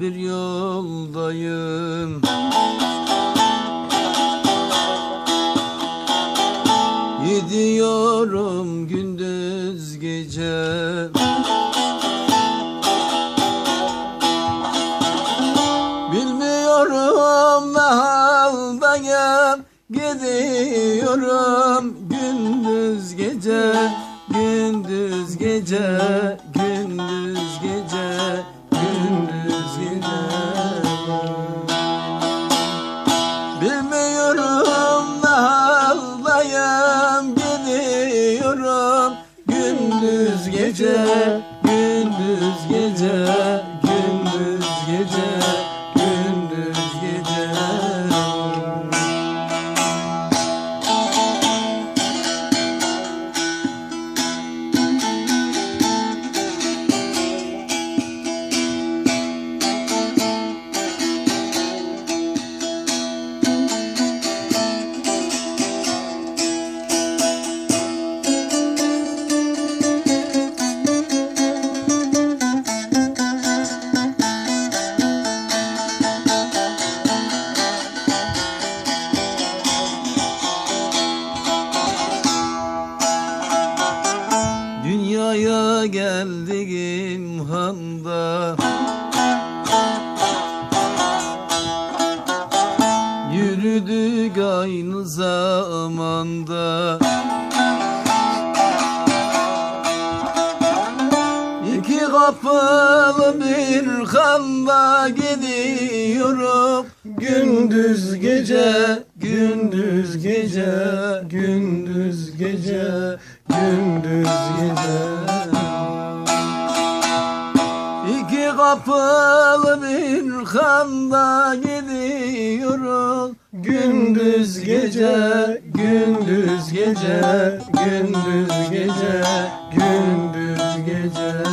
bir yoldayım. Gidiyorum gündüz gece. Bilmiyorum ne haldayım. Gidiyorum gündüz gece, gündüz gece, gündüz gece, gündüz gece. Bilmiyorum ne haldayım. Gidiyorum gündüz gece, gündüz gece, gündüz gece, gündüz gece. Dünyaya geldiğim handa yürüdük aynı zamanda. İki kapılı bir handa gidiyorum gündüz gece, gündüz gece, gündüz gece, gündüz gece. İki kapılı bir handa gidiyorum gündüz gece, gündüz gece, gündüz gece, gündüz gece.